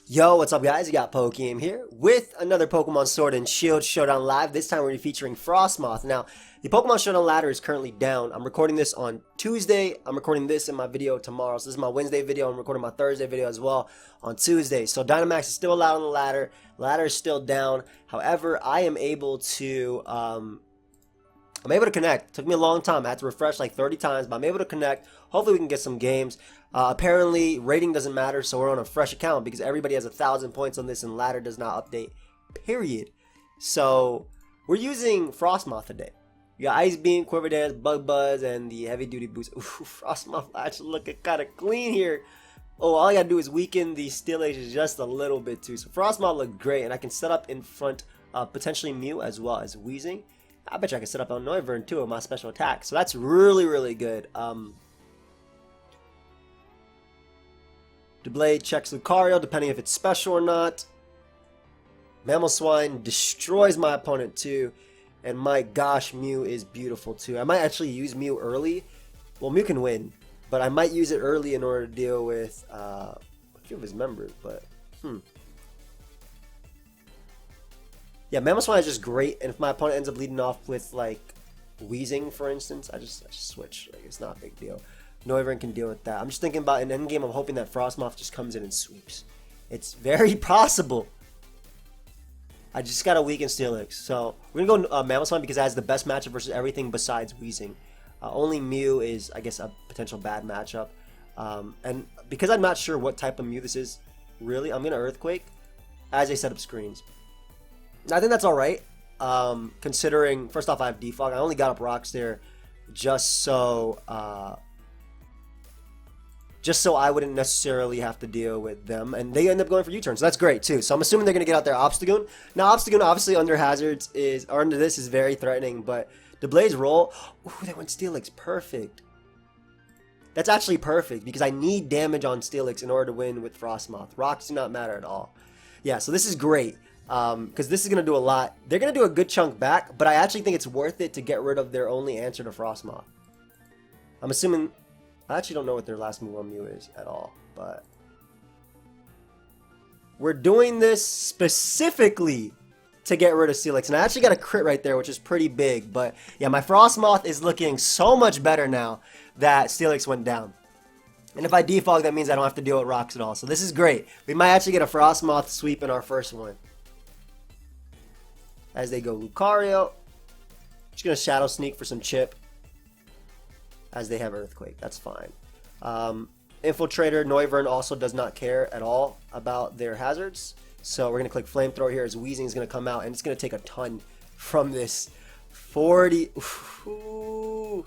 Yo, what's up guys? You got pokeaim here with another Pokemon Sword and Shield Showdown Live. This time we're going to be featuring Frosmoth. Now, the Pokemon Showdown ladder is currently down. I'm recording this on Tuesday. I'm recording this in my video tomorrow. So this is my Wednesday video. I'm recording my Thursday video as well on Tuesday. So Dynamax is still allowed on the ladder. The ladder is still down. However, I am able to connect. It took me a long time. I had to refresh like 30 times, but I'm able to connect. Hopefully we can get some games. Apparently, rating doesn't matter, so we're on a fresh account because everybody has 1,000 points on this and ladder does not update, period. So, we're using Frosmoth today. You got Ice Beam, Quiver Dance, Bug Buzz, and the Heavy Duty Boost. Ooh, Frosmoth actually looking kind of clean here. Oh, all I gotta do is weaken the Steel Edge just a little bit too. So, Frosmoth looked great, and I can set up in front potentially Mew as well as Weezing. I bet you I can set up on Noivern too with my special attack. So, that's really, really good. Doublade checks Lucario, depending if it's special or not. Mamoswine destroys my opponent too. And my gosh, Mew is beautiful too. I might actually use Mew early. Well, Mew can win, but I might use it early in order to deal with a few of his members. But, yeah, Mamoswine is just great. And if my opponent ends up leading off with, like, Weezing, for instance, I just switch. Like, it's not a big deal. Noivern can deal with that. I'm just thinking about in endgame, I'm hoping that Frosmoth just comes in and sweeps. It's very possible. I just got to weaken Steelix. So we're going to go Mamoswine because it has the best matchup versus everything besides Weezing. Only Mew is, I guess, a potential bad matchup. And because I'm not sure what type of Mew this is, really, I'm going to Earthquake as I set up screens. I think that's alright. Considering, first off, I have Defog. I only got up Rocks there just so I wouldn't necessarily have to deal with them. And they end up going for U-turn, so that's great too. So I'm assuming they're going to get out their Obstagoon. Now, Obstagoon obviously under Hazards or under this is very threatening, but the Blaze roll, ooh, they went Steelix, perfect. That's actually perfect because I need damage on Steelix in order to win with Frosmoth. Rocks do not matter at all. Yeah, so this is great because this is going to do a lot. They're going to do a good chunk back, but I actually think it's worth it to get rid of their only answer to Frosmoth. I'm assuming... I actually don't know what their last move on Mew is at all, but we're doing this specifically to get rid of Steelix. And I actually got a crit right there, which is pretty big. But yeah, my Frosmoth is looking so much better now that Steelix went down. And if I defog, that means I don't have to deal with rocks at all. So this is great. We might actually get a Frosmoth sweep in our first one. As they go Lucario. Just going to Shadow Sneak for some chip. As they have Earthquake. That's fine. Infiltrator, Noivern also does not care at all about their hazards. So we're going to click Flamethrower here as Weezing is going to come out. And it's going to take a ton from this. 40. Ooh.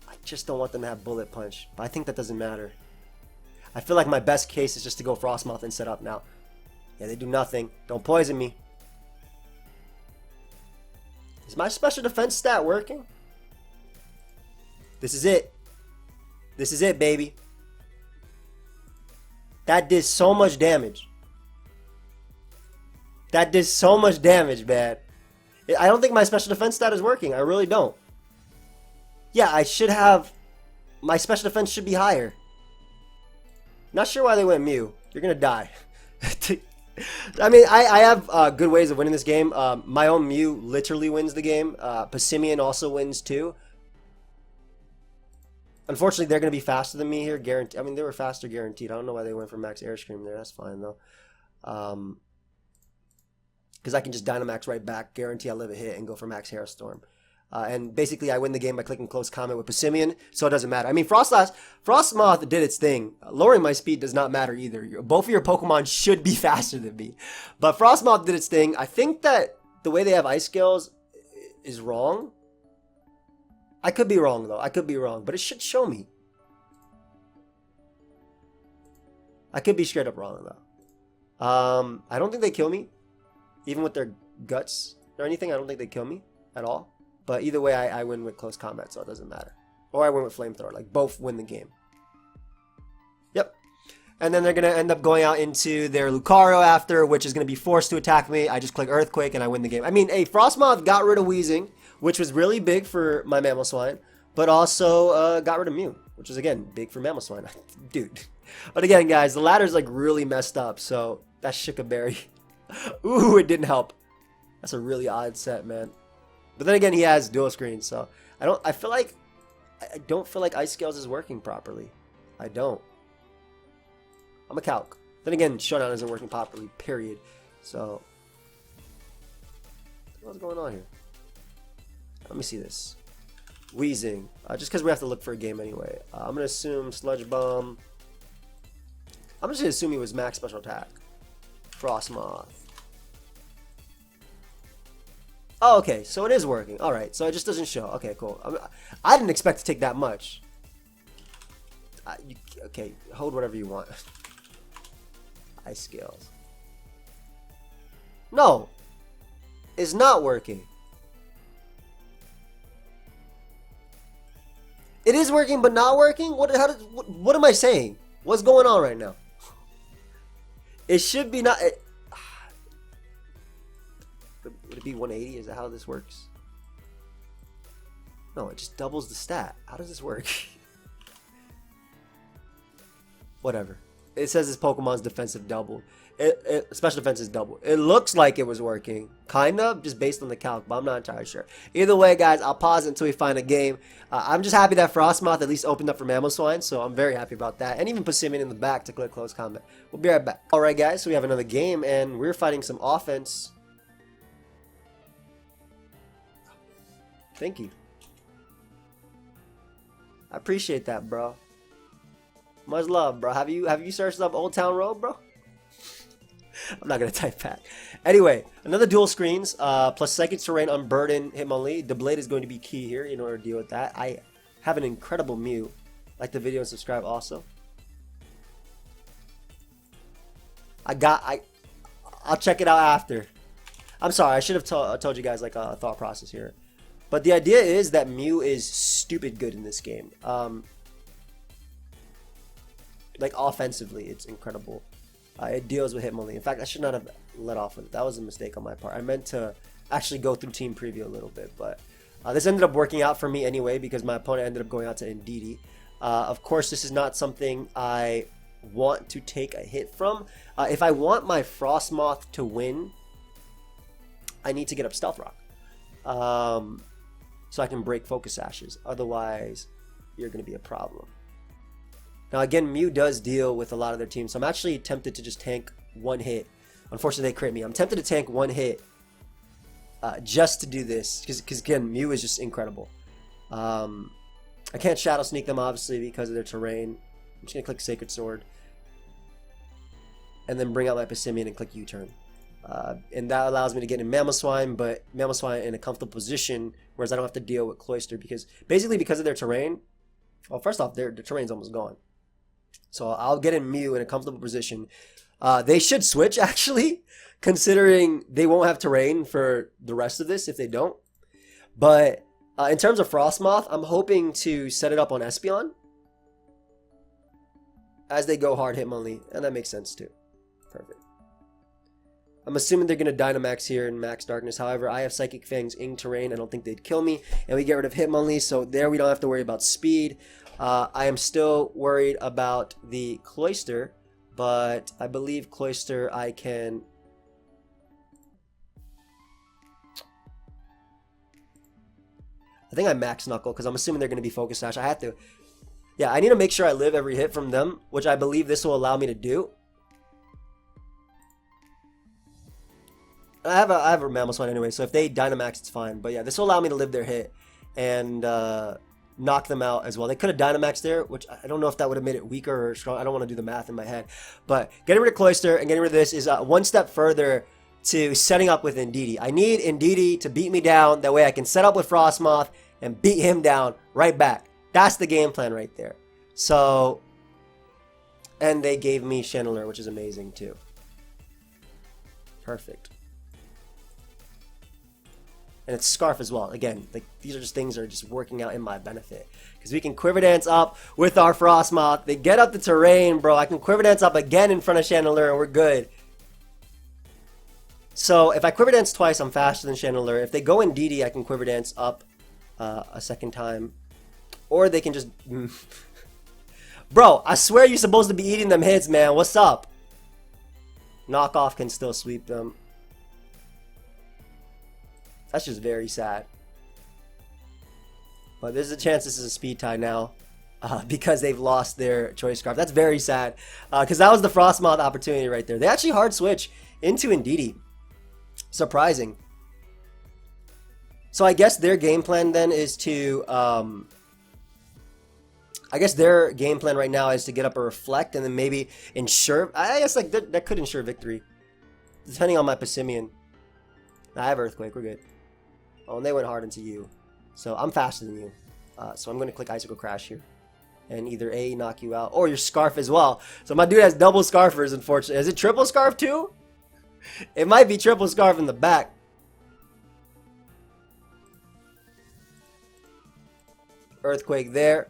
I just don't want them to have Bullet Punch. But I think that doesn't matter. I feel like my best case is just to go Frosmoth and set up now. Yeah, they do nothing. Don't poison me. Is my special defense stat working? This is it. This is it, baby. That did so much damage. That did so much damage, man. I don't think my special defense stat is working. I really don't. Yeah, I should have... My special defense should be higher. Not sure why they went Mew. You're gonna die. I mean, I have good ways of winning this game. My own Mew literally wins the game. Passimian also wins too. Unfortunately, they're going to be faster than me here. Guaranteed. I mean, they were faster guaranteed. I don't know why they went for Max Air Scream there. That's fine though. Because I can just Dynamax right back, guarantee I live a hit, and go for Max Hailstorm. And basically, I win the game by clicking Close Comment with Passimian, so it doesn't matter. I mean, Frosmoth did its thing. Lowering my speed does not matter either. Both of your Pokemon should be faster than me. But Frosmoth did its thing. I think that the way they have Ice Scales is wrong. I could be wrong, though. I could be wrong, but it should show me. I could be straight up wrong, though. I don't think they kill me. Even with their guts or anything, I don't think they kill me at all. But either way, I win with Close Combat, so it doesn't matter. Or I win with Flamethrower. Like, both win the game. Yep. And then they're going to end up going out into their Lucario after, which is going to be forced to attack me. I just click Earthquake and I win the game. I mean, hey, Frosmoth got rid of Weezing, which was really big for my Mamoswine, but also got rid of Mew, which is, again, big for Mamoswine. Dude. But again, guys, the ladder's like really messed up, so that's Shikaberry. Ooh, it didn't help. That's a really odd set, man. But then again, he has dual screens, so I don't feel like Ice Scales is working properly. I don't. I'm a calc. Then again, Showdown isn't working properly, period. So, what's going on here? Let me see this. Weezing. Just because we have to look for a game anyway. I'm going to assume Sludge Bomb. I'm just going to assume he was max special attack. Frosmoth. Oh, okay. So it is working. Alright. So it just doesn't show. Okay, cool. I didn't expect to take that much. Okay. Hold whatever you want. Ice Scales. No. It's not working. It is working, but not working? What am I saying? What's going on right now? It should be not... Would it be 180? Is that how this works? No, it just doubles the stat. How does this work? Whatever. It says this Pokemon's defensive doubled. Special defense is doubled. It looks like it was working. Kind of, just based on the calc, but I'm not entirely sure. Either way, guys, I'll pause until we find a game. I'm just happy that Frosmoth at least opened up for Mamoswine, so I'm very happy about that. And even Persimmon in the back to click close combat. We'll be right back. Alright, guys, so we have another game, and we're fighting some offense. Thank you. I appreciate that, bro. Much love, bro. Have you searched up Old Town Road, bro? I'm not gonna type back. Anyway, another dual screens, plus Psychic Terrain, Unburden, Hitmonlee. The Blade is going to be key here in order to deal with that. I have an incredible Mew. Like the video and subscribe also. I'll check it out after. I'm sorry, I should have told you guys like a thought process here. But the idea is that Mew is stupid good in this game. Like offensively, it's incredible. It deals with Hitmonlee. In fact, I should not have let off with it. That was a mistake on my part. I meant to actually go through team preview a little bit, but this ended up working out for me anyway because my opponent ended up going out to Indeedee. Of course, this is not something I want to take a hit from. If I want my Frosmoth to win, I need to get up Stealth Rock. So I can break Focus Ashes. Otherwise, you're going to be a problem. Now, again, Mew does deal with a lot of their teams, so I'm actually tempted to just tank one hit. Unfortunately, they crit me. I'm tempted to tank one hit just to do this, because again, Mew is just incredible. I can't Shadow Sneak them, obviously, because of their terrain. I'm just going to click Sacred Sword. And then bring out my Persimmon and click U-turn. And that allows me to get in Mamoswine, but Mamoswine in a comfortable position, whereas I don't have to deal with Cloyster, because of their terrain. Well, first off, their terrain's almost gone. So I'll get in Mew in a comfortable position. They should switch, actually, considering they won't have terrain for the rest of this if they don't. But in terms of Frosmoth, I'm hoping to set it up on Espeon as they go hard Hitmonlee, and that makes sense too. Perfect. I'm assuming they're going to Dynamax here in Max Darkness. However, I have Psychic Fangs in terrain. I don't think they'd kill me. And we get rid of Hitmonlee, so there we don't have to worry about speed. I am still worried about the Cloyster, but I believe Cloyster I can... I think I Max Knuckle, because I'm assuming they're going to be Focus Sash. I have to... Yeah, I need to make sure I live every hit from them, which I believe this will allow me to do. I have a Mamoswine anyway, so if they Dynamax, it's fine. But yeah, this will allow me to live their hit and knock them out as well. They could have Dynamaxed there, which I don't know if that would have made it weaker or strong. I don't want to do the math in my head. But getting rid of Cloyster and getting rid of this is one step further to setting up with Indeedee. I need Indeedee to beat me down. That way I can set up with Frosmoth and beat him down right back. That's the game plan right there. So, and they gave me Chandelure, which is amazing too. Perfect. And it's Scarf as well. Again, like these are just things that are just working out in my benefit. Because we can Quiver Dance up with our Frosmoth. They get up the terrain, bro. I can Quiver Dance up again in front of Chandelure and we're good. So if I Quiver Dance twice, I'm faster than Chandelure. If they go in DD, I can Quiver Dance up a second time. Or they can just... Bro, I swear you're supposed to be eating them hits, man. What's up? Knockoff can still sweep them. That's just very sad. But there's a chance this is a speed tie now. Because they've lost their Choice Scarf. That's very sad. Because that was the Frosmoth opportunity right there. They actually hard switch into Indeedee. Surprising. So I guess their game plan then is to... I guess their game plan right now is to get up a Reflect and then maybe ensure... I guess like that could ensure victory. Depending on my Passimian. I have Earthquake. We're good. Oh, and they went hard into you. So I'm faster than you. So I'm going to click Icicle Crash here. And either A, knock you out, or your Scarf as well. So my dude has double Scarfers, unfortunately. Is it triple Scarf too? It might be triple Scarf in the back. Earthquake there.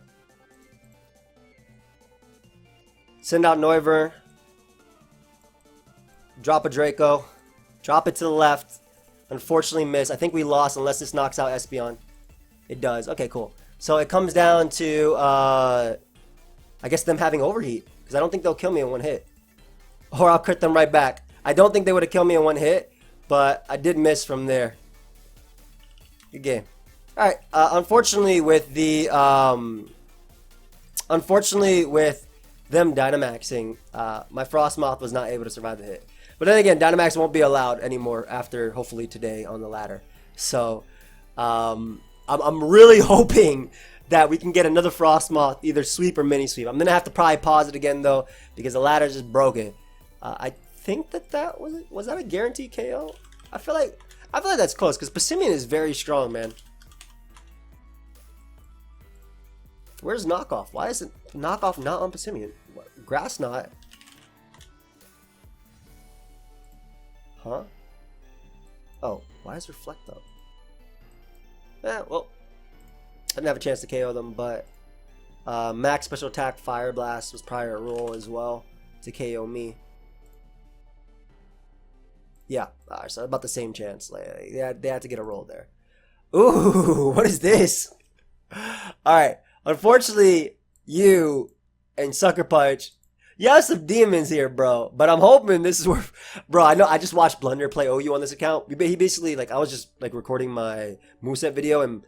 Send out Noivern. Drop a Draco. Drop it to the left. Unfortunately miss. I think we lost unless this knocks out Espeon. It does. Okay, cool. So it comes down to, I guess them having Overheat. Because I don't think they'll kill me in one hit. Or I'll crit them right back. I don't think they would have killed me in one hit. But I did miss from there. Good game. Alright. Unfortunately with the, them Dynamaxing, my Frosmoth was not able to survive the hit. But then again, Dynamax won't be allowed anymore after, hopefully, today on the ladder. So, I'm really hoping that we can get another Frosmoth, either sweep or mini sweep. I'm going to have to probably pause it again, though, because the ladder's just broken. I think that was that a guaranteed KO? I feel like that's close, because Passimian is very strong, man. Where's Knockoff? Why is it Knockoff not on Passimian? Grass Knot? Huh? Oh, why is Reflect up? Well, I didn't have a chance to KO them, but max special attack Fire Blast was probably a roll as well to KO me. Yeah, so about the same chance. Like, they had to get a roll there. Ooh, what is this? Alright. Unfortunately, you and Sucker Punch, you have some demons here, bro. But I'm hoping this is where, bro. I know I just watched Blunder play OU on this account. He basically, like, I was just like recording my Moveset video, and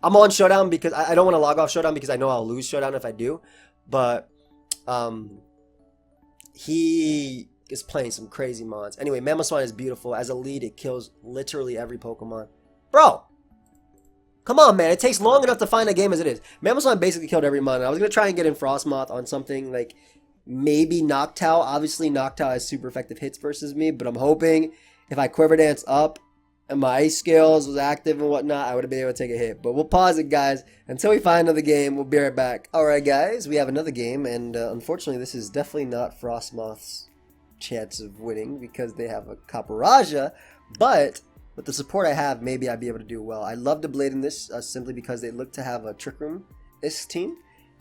I'm on Showdown because I don't want to log off Showdown because I know I'll lose Showdown if I do. But he is playing some crazy mons. Anyway, Mamoswine is beautiful. As a lead, it kills literally every Pokemon, bro. Come on, man. It takes long enough to find a game as it is. Mamoswine basically killed every mon. I was going to try and get in Frosmoth on something like maybe Noctowl. Obviously, Noctowl has super effective hits versus me, but I'm hoping if I Quiver Dance up and my Ice Scales was active and whatnot, I would have been able to take a hit. But we'll pause it, guys. Until we find another game, we'll be right back. Alright, guys. We have another game, and unfortunately, this is definitely not Frosmoth's chance of winning because they have a Caparaja, but... with the support I have, maybe I'd be able to do well. I love the Blade in this simply because they look to have a Trick Room-ish team.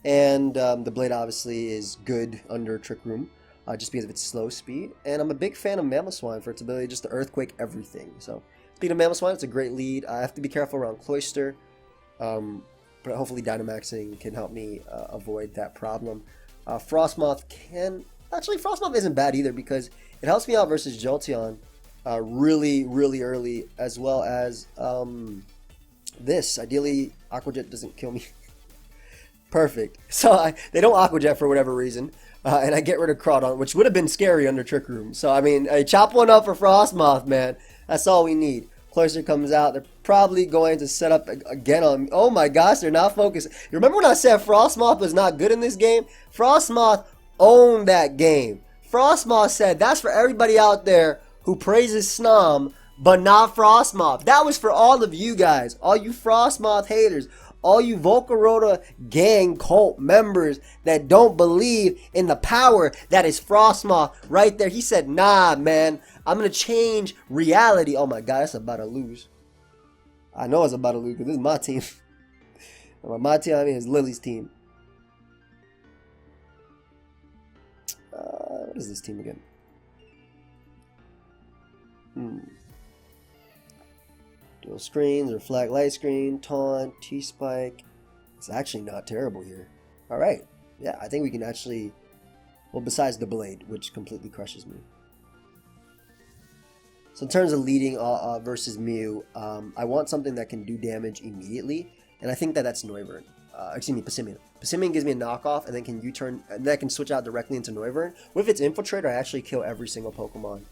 And the Blade obviously is good under Trick Room just because of its slow speed. And I'm a big fan of Mamoswine for its ability just to Earthquake everything. So speaking of Mamoswine, it's a great lead. I have to be careful around Cloyster. But hopefully Dynamaxing can help me avoid that problem. Frosmoth can... Actually, Frosmoth isn't bad either because it helps me out versus Jolteon. Really early, as well as this. Ideally, Aqua Jet doesn't kill me. Perfect. So they don't Aqua Jet for whatever reason, and I get rid of Crawdon, which would have been scary under Trick Room. So I mean, I chop one up for Frosmoth, man. That's all we need. Cloyster comes out. They're probably going to set up again on... Oh my gosh, they're not focused. You remember when I said Frosmoth was not good in this game? Frosmoth owned that game. Frosmoth said, that's for everybody out there who praises Snom, but not Frosmoth. That was for all of you guys, all you Frosmoth haters, all you Volcarota gang cult members that don't believe in the power that is Frosmoth right there. He said, nah, man, I'm going to change reality. Oh my God, that's about to lose. I know it's about to lose because this is my team. And by my team, I mean it's Lily's team. What is this team again? Dual screens, reflect light screen, taunt, T-spike. It's actually not terrible here. Alright. Yeah, I think we can actually... Well, besides the blade, which completely crushes me. So in terms of leading versus Mew, I want something that can do damage immediately. And I think that's Noivern. Excuse me, Passimian. Passimian gives me a knockoff and then can U-turn, and then I can switch out directly into Noivern. With its Infiltrator, I actually kill every single Pokemon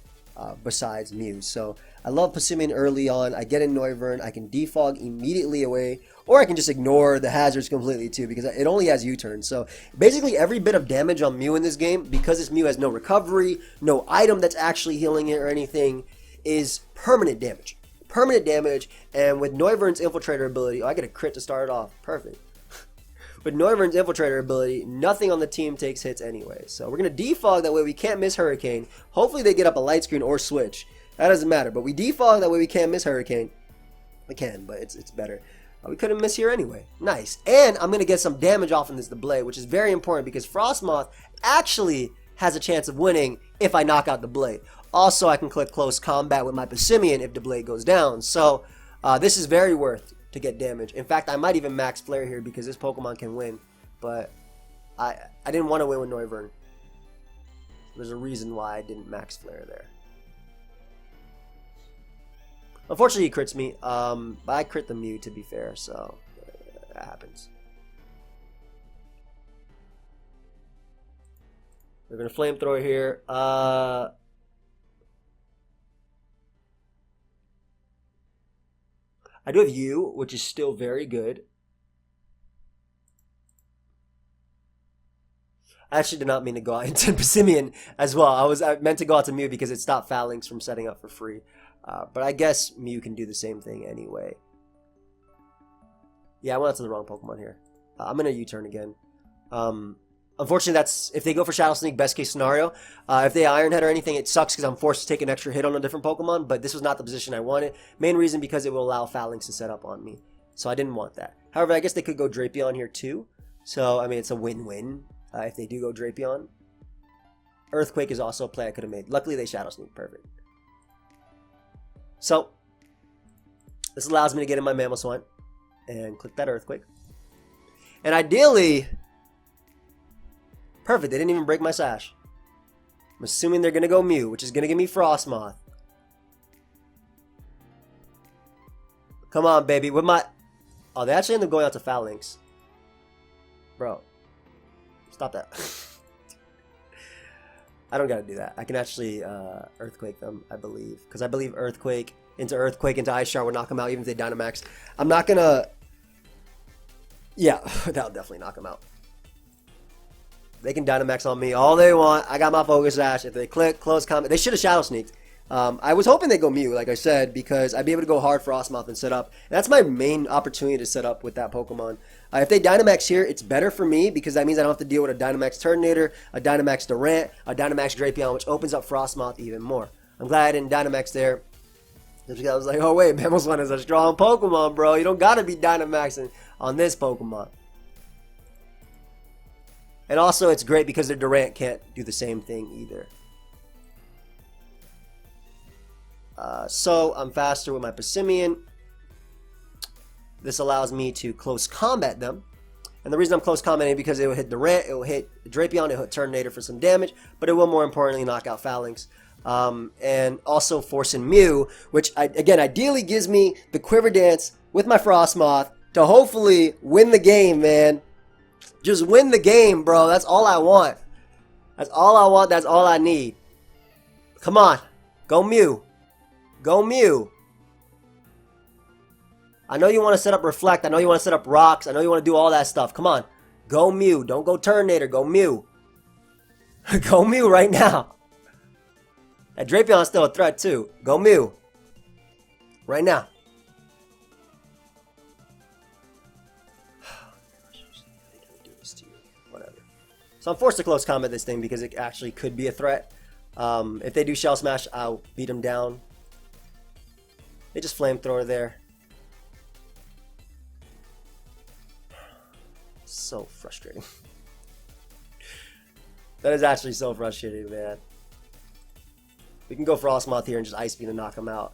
besides Mew. So I love Passimian early on. I get in Noivern, I can defog immediately away, or I can just ignore the hazards completely too because it only has U-turn. So basically every bit of damage on Mew in this game, because this Mew has no recovery, no item that's actually healing it or anything, is permanent damage. Permanent damage, and with Noivern's Infiltrator ability, I get a crit to start it off. Perfect. With Noivern's Infiltrator ability, nothing on the team takes hits anyway. So we're going to defog, that way we can't miss Hurricane. Hopefully they get up a light screen or switch. That doesn't matter, but we defog, that way we can't miss Hurricane. We can, but it's better. We couldn't miss here anyway. Nice. And I'm going to get some damage off in this Blade, which is very important because Frosmoth actually has a chance of winning if I knock out the Blade. Also, I can click Close Combat with my Passimian if the Blade goes down. So this is very worth to get damage. In fact, I might even max Flare here because this Pokemon can win. But I didn't want to win with Noivern. There's a reason why I didn't max Flare there. Unfortunately, he crits me. But I crit the Mew, to be fair, so that happens. We're going to Flamethrower here. I do have U, which is still very good. I actually did not mean to go out into Passimian as well. I meant to go out to Mew because it stopped Phalanx from setting up for free. But I guess Mew can do the same thing anyway. Yeah, I went out to the wrong Pokemon here. I'm going to U-turn again. Unfortunately, that's if they go for Shadow Sneak, best case scenario. If they Iron Head or anything, it sucks because I'm forced to take an extra hit on a different Pokemon, but this was not the position I wanted. Main reason because it will allow Phalanx to set up on me. So I didn't want that. However, I guess they could go Drapion here too. So, I mean, it's a win-win if they do go Drapion. Earthquake is also a play I could have made. Luckily, they Shadow Sneak. Perfect. So, this allows me to get in my Mamoswine and click that Earthquake. And ideally... Perfect, they didn't even break my Sash. I'm assuming they're going to go Mew, which is going to give me Frosmoth. Come on, baby. With my... Oh, they actually end up going out to Phalanx. Bro. Stop that. I don't got to do that. I can actually Earthquake them, I believe. Because I believe Earthquake into Ice Shower would knock them out even if they Dynamax. I'm not going to... Yeah, that'll definitely knock them out. They can Dynamax on me all they want. I got my Focus Sash. If they click, Close Combat, they should have Shadow Sneaked. I was hoping they go Mew, like I said, because I'd be able to go hard Frosmoth and set up. And that's my main opportunity to set up with that Pokemon. If they Dynamax here, it's better for me because that means I don't have to deal with a Dynamax Turtonator, a Dynamax Durant, a Dynamax Drapion, which opens up Frosmoth even more. I'm glad I didn't Dynamax there. I was like, oh wait, Mamoswine is a strong Pokemon, bro. You don't gotta be Dynamaxing on this Pokemon. And also, it's great because their Durant can't do the same thing either. So, I'm faster with my Passimian. This allows me to close combat them. And the reason I'm close combating is because it will hit Durant, it will hit Drapion, it will hit Turtonator for some damage, but it will more importantly knock out Phalanx. And also forcing Mew, which, again, ideally gives me the Quiver Dance with my Frosmoth to hopefully win the game, man. Just win the game, bro. That's all I want. That's all I want. That's all I need. Come on. Go Mew. Go Mew. I know you want to set up Reflect. I know you want to set up Rocks. I know you want to do all that stuff. Come on. Go Mew. Don't go Turtonator. Go Mew. Go Mew right now. That Drapion's still a threat too. Go Mew. Right now. So I'm forced to close combat this thing because it actually could be a threat. If they do Shell Smash, I'll beat them down. They just Flamethrower there. So frustrating. That is actually so frustrating, man. We can go Frosmoth here and just Ice Beam to knock him out.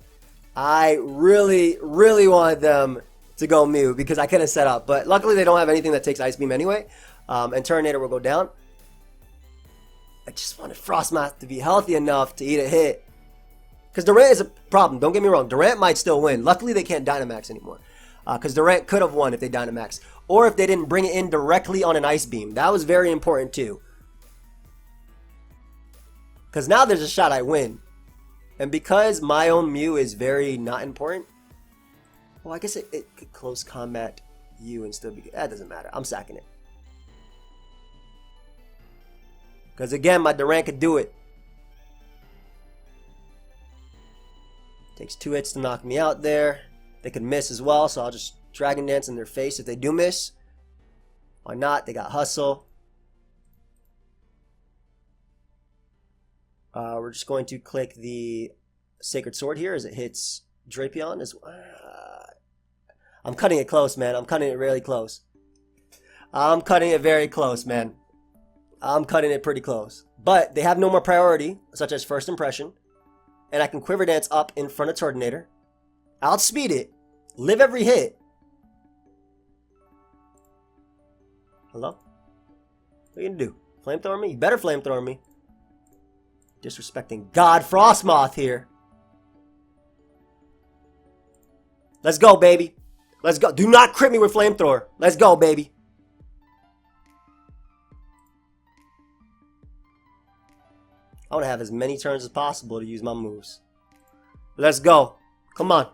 I really, really wanted them to go Mew because I could have set up. But luckily they don't have anything that takes Ice Beam anyway. And Turtonator will go down. I just wanted Frosmoth to be healthy enough to eat a hit. Because Durant is a problem. Don't get me wrong. Durant might still win. Luckily they can't Dynamax anymore. Because Durant could have won if they Dynamax. Or if they didn't bring it in directly on an Ice Beam. That was very important too. Because now there's a shot I win. And because my own Mew is very not important. Well, I guess it could close combat you and still be good. That doesn't matter. I'm sacking it. Because again, my Durant could do it. Takes 2 hits to knock me out there. They could miss as well, so I'll just Dragon Dance in their face if they do miss. Why not? They got Hustle. We're just going to click the Sacred Sword here as it hits Drapion. I'm cutting it close, man. I'm cutting it really close. I'm cutting it very close, man. I'm cutting it pretty close. But they have no more priority, such as First Impression. And I can Quiver Dance up in front of Turtonator. Outspeed it. Live every hit. Hello? What are you gonna do? Flamethrower me? You better Flamethrower me. Disrespecting God Frosmoth here. Let's go, baby. Let's go. Do not crit me with Flamethrower. Let's go, baby. I want to have as many turns as possible to use my moves. Let's go. Come on.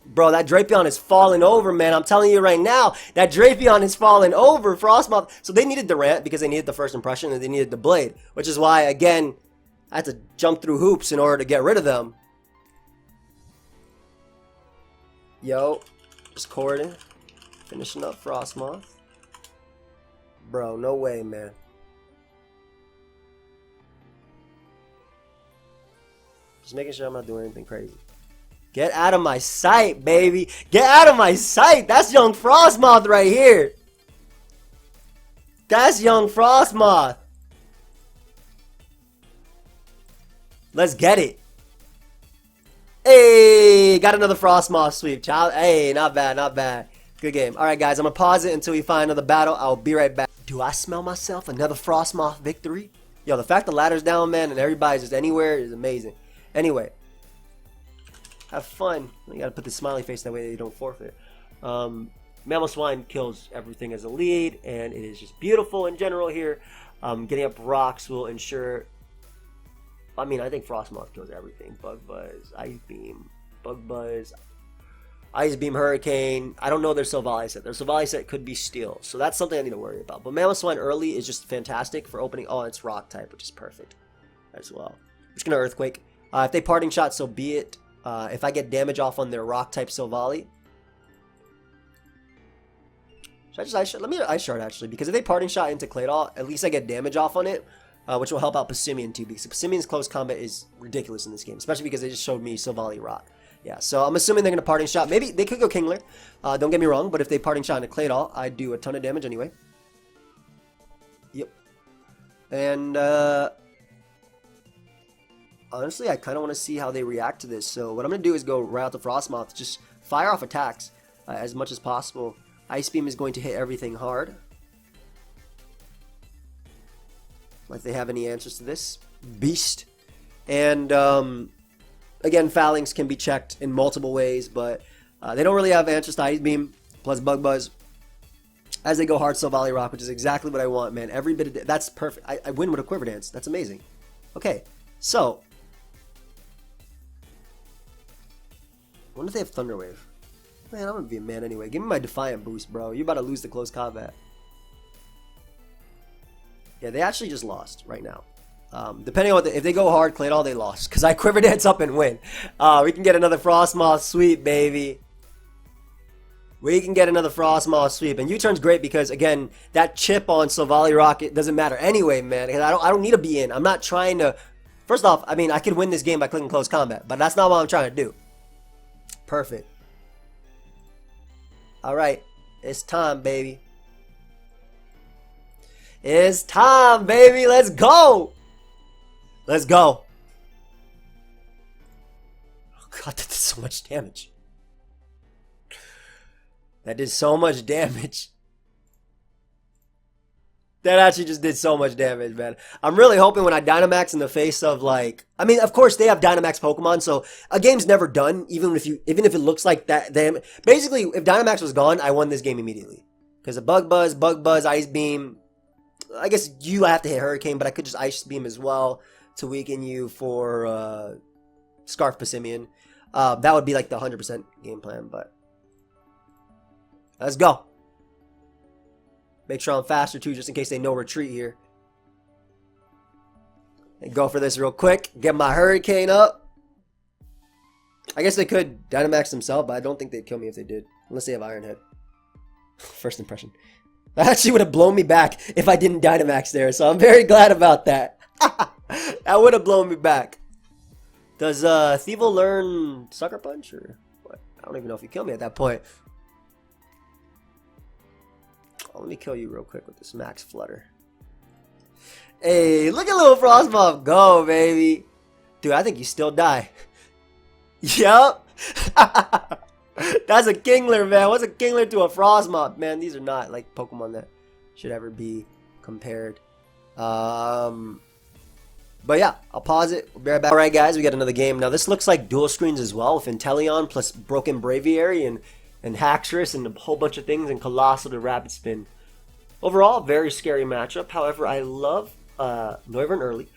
Bro, that Drapion is falling over, man. I'm telling you right now, that Drapion is falling over. Frosmoth. So they needed Durant because they needed the First Impression and they needed the Blade. Which is why, again, I had to jump through hoops in order to get rid of them. Yo, just cording. Finishing up Frosmoth. Bro, no way, man. Just making sure I'm not doing anything crazy. Get out of my sight, baby. Get out of my sight. That's young Frosmoth right here. That's young Frosmoth. Let's get it. Hey, got another Frosmoth sweep, child. Hey, not bad, not bad. Good game. All right, guys, I'm going to pause it until we find another battle. I'll be right back. Do I smell myself another Frosmoth victory? Yo, the fact the ladder's down, man, and everybody's just anywhere is amazing. Anyway, have fun. You got to put the smiley face that way you don't forfeit. Mamoswine kills everything as a lead, and it is just beautiful in general here. Getting up rocks will ensure... I mean, I think Frosmoth kills everything. Bug Buzz, Ice Beam, Bug Buzz, Ice Beam, Hurricane. I don't know their Silvally set. Their Silvally set could be Steel. So that's something I need to worry about. But Mamoswine early is just fantastic for opening. Oh, it's Rock type, which is perfect as well. I'm just going to Earthquake. If they Parting Shot, so be it. If I get damage off on their Rock type Silvally. Should I just Ice Shard? Let me Ice Shard actually. Because if they Parting Shot into Claydol, at least I get damage off on it. Which will help out Passimian too, because Passimian's close combat is ridiculous in this game, especially because they just showed me Silvally Rock. Yeah, so I'm assuming they're going to Parting Shot. Maybe they could go Kingler, don't get me wrong, but if they Parting Shot into Claydol, I'd do a ton of damage anyway. Yep. And, honestly, I kind of want to see how they react to this, so what I'm going to do is go right out to Frosmoth, just fire off attacks as much as possible. Ice Beam is going to hit everything hard. If they have any answers to this. Beast. And, again, Phalanx can be checked in multiple ways, but they don't really have answers to Ice Beam plus Bug Buzz. As they go hard Silvally Rock, which is exactly what I want, man. Every bit of... That's perfect. I win with a Quiver Dance. That's amazing. Okay, so... I wonder if they have Thunder Wave. Man, I'm going to be a man anyway. Give me my Defiant boost, bro. You're about to lose the close combat. Yeah, they actually just lost right now. Depending on if they go hard, Claydol, they lost. Because I Quiver Dance up and win. We can get another Frosmoth sweep, baby. We can get another Frosmoth sweep. And U-turn's great because, again, that chip on Silvally Rock, it doesn't matter anyway, man. I don't need to be in. I'm not trying to... First off, I mean, I could win this game by clicking close combat. But that's not what I'm trying to do. Perfect. Alright. It's time, baby. It's time, baby. Let's go. Let's go. Oh, God, that did so much damage. That did so much damage. That actually just did so much damage, man. I'm really hoping when I Dynamax in the face of like, I mean, of course they have Dynamax Pokemon, so a game's never done, even if it looks like that. Basically, if Dynamax was gone, I won this game immediately because of Bug Buzz, Ice Beam. I guess you have to hit Hurricane, but I could just Ice Beam as well to weaken you for Scarf Passimian. That would be like the 100% game plan, but let's go. Make sure I'm faster too, just in case they no retreat here. And go for this real quick. Get my Hurricane up. I guess they could Dynamax themselves, but I don't think they'd kill me if they did. Unless they have Iron Head. First impression. That actually would have blown me back if I didn't Dynamax there, so I'm very glad about that. That would have blown me back. Does Thievul learn Sucker Punch or what? I don't even know if he killed me at that point. Oh, let me kill you real quick with this Max Flutter. Hey, look at little Frosmoth go, baby. Dude, I think you still die. Yup. That's a Kingler, man. What's a Kingler to a Frosmoth? Man, these are not like Pokemon that should ever be compared. But yeah, I'll pause it. We'll be right back. Alright, guys, we got another game. Now, this looks like dual screens as well with Inteleon plus Broken Braviary and Haxorus and a whole bunch of things and Colossal to Rapid Spin. Overall, very scary matchup. However, I love Noivern early.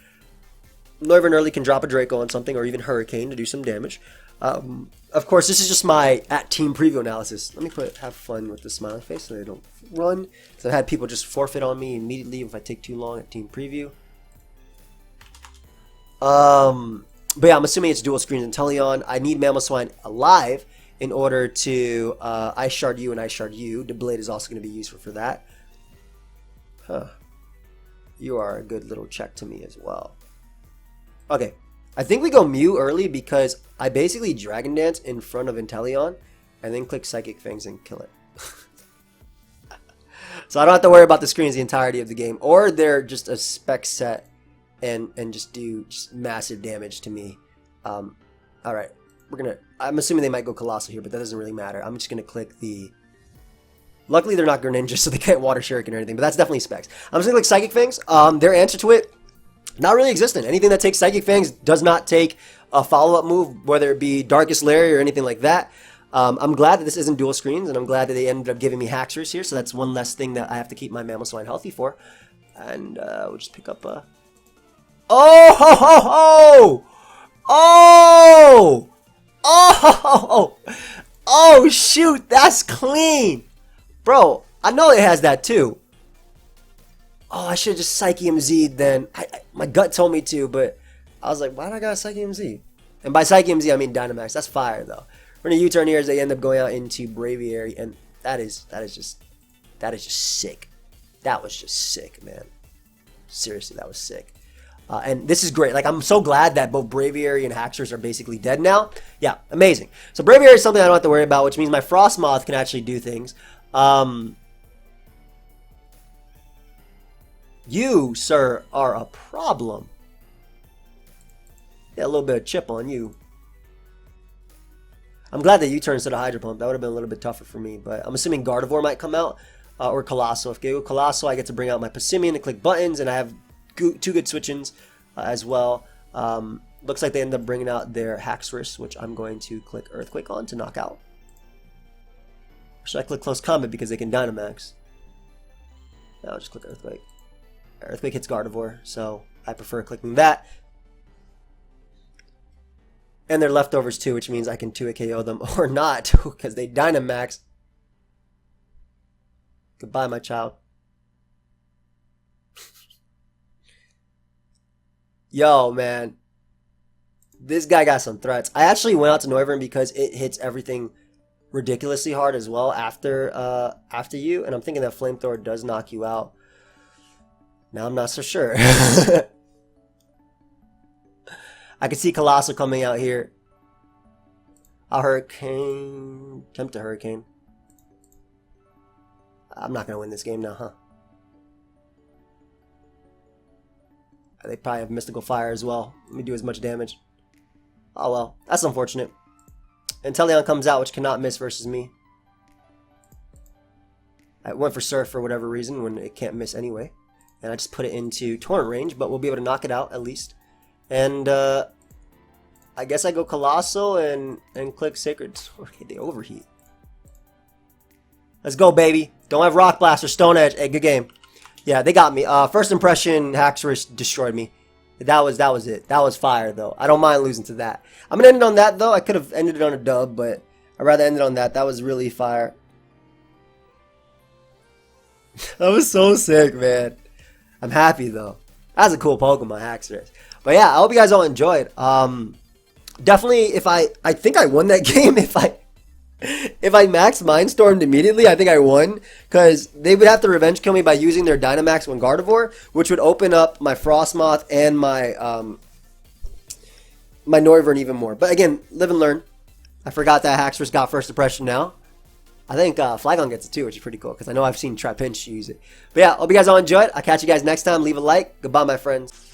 Noivern early can drop a Draco on something or even Hurricane to do some damage. Of course, this is just my at-team preview analysis. Let me have fun with the smiley face so they don't run. So I've had people just forfeit on me immediately if I take too long at team preview. But yeah, I'm assuming it's dual screens Inteleon. I need Mamoswine alive in order to Ice Shard you and Ice Shard you. The Blade is also going to be useful for that. Huh. You are a good little check to me as well. Okay. I think we go Mew early because I basically Dragon Dance in front of Inteleon and then click Psychic Fangs and kill it. So I don't have to worry about the screens the entirety of the game. Or they're just a spec set and just do just massive damage to me. Alright. I'm assuming they might go Colossal here, but that doesn't really matter. I'm just going to click the... Luckily, they're not Greninja, so they can't Water Shuriken or anything, but that's definitely specs. I'm just going to click Psychic Fangs. Their answer to it, not really existent. Anything that takes Psychic Fangs does not take a follow-up move, whether it be Darkest Lair or anything like that. I'm glad that this isn't dual screens, and I'm glad that they ended up giving me Haxorus here, so that's one less thing that I have to keep my Mamoswine healthy for. And we'll just pick up a... Oh! Ho, ho, ho! Oh! Oh! Oh, shoot! That's clean! Bro, I know it has that too. Oh, I should have just PsycheMZ'd then. My gut told me to, but I was like, why do I got PsycheMZ? And by PsycheMZ, I mean Dynamax. That's fire, though. We're going to U-turn here as they end up going out into Braviary, and that is just sick. That was just sick, man. Seriously, that was sick. And this is great. Like, I'm so glad that both Braviary and Haxorus are basically dead now. Yeah, amazing. So Braviary is something I don't have to worry about, which means my Frosmoth can actually do things. You, sir, are a problem. Yeah, a little bit of chip on you. I'm glad that you turned instead of Hydro Pump. That would have been a little bit tougher for me, but I'm assuming Gardevoir might come out, or Colossal. If they go Colossal, I get to bring out my Passimian to click buttons, and I have two good switch-ins as well. Looks like they end up bringing out their Haxorus, which I'm going to click Earthquake on to knock out. Or should I click Close Combat because they can Dynamax? No, I'll just click Earthquake. Earthquake hits Gardevoir, so I prefer clicking that. And they're leftovers too, which means I can 2-hit KO them or not because they Dynamax. Goodbye, my child. Yo, man. This guy got some threats. I actually went out to Noivern because it hits everything ridiculously hard as well after you, and I'm thinking that Flamethrower does knock you out. Now I'm not so sure. I can see Colossal coming out here. I'll Hurricane. Attempt to Hurricane. I'm not going to win this game now, huh? They probably have Mystical Fire as well. Let me do as much damage. Oh well, that's unfortunate. Inteleon comes out, which cannot miss versus me. I went for Surf for whatever reason when it can't miss anyway. And I just put it into Torrent range, but we'll be able to knock it out at least. And I guess I go Colossal and click Sacred Sword. They overheat. Let's go, baby. Don't have Rock Blast or Stone Edge. Hey, good game. Yeah, they got me. First impression, Haxorus destroyed me. That was it. That was fire, though. I don't mind losing to that. I'm going to end it on that, though. I could have ended it on a dub, but I'd rather end it on that. That was really fire. That was so sick, man. I'm happy, though. That's a cool Pokemon, Haxorus. But yeah, I hope you guys all enjoyed. Definitely, if I think I won that game if I max Mindstormed immediately. I think I won, because they would have to revenge kill me by using their Dynamax when Gardevoir, which would open up my Frosmoth and my my Noivern even more. But again, live and learn. I forgot that Haxorus got first impression now. I think Flygon gets it too, which is pretty cool, because I know I've seen Trapinch use it. But yeah, hope you guys all enjoyed. I'll catch you guys next time. Leave a like. Goodbye, my friends.